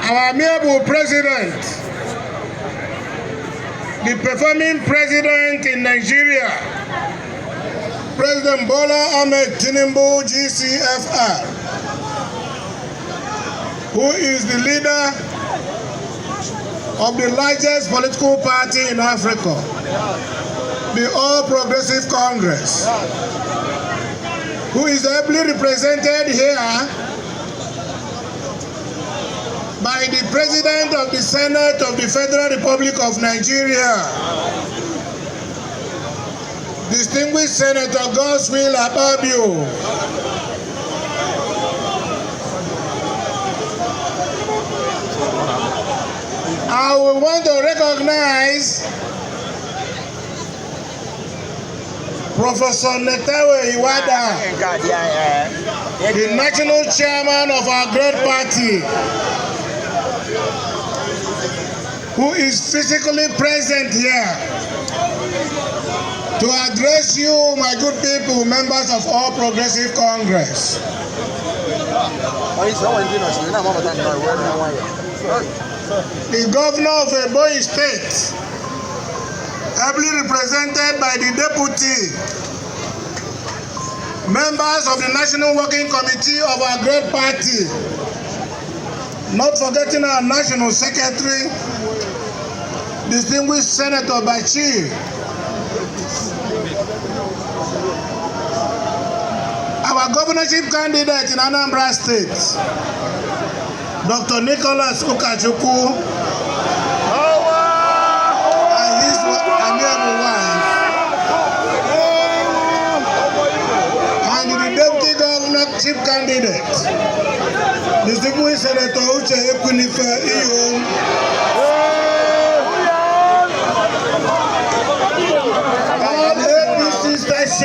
Our amiable president, the performing president in Nigeria, President Bola Ahmed Tinubu GCFR, who is the leader of the largest political party in Africa, the All Progressive Congress, who is ably represented here by the President of the Senate of the Federal Republic of Nigeria, distinguished Senator Godswill Akpabio, I will want to recognize Professor Netewe Iwada, the national chairman of our great party, who is physically present here to address you, my good people, members of All Progressive Congress. The governor of Ebonyi State, ably represented by the deputy, members of the National Working Committee of our great party, not forgetting our National Secretary, distinguished Senator Bachir, our governorship candidate in Anambra State, Dr. Nicholas Ukachukwu, and his amiable wife, and the deputy governorship candidate, distinguished Senator Uche Ekwunife Iyo,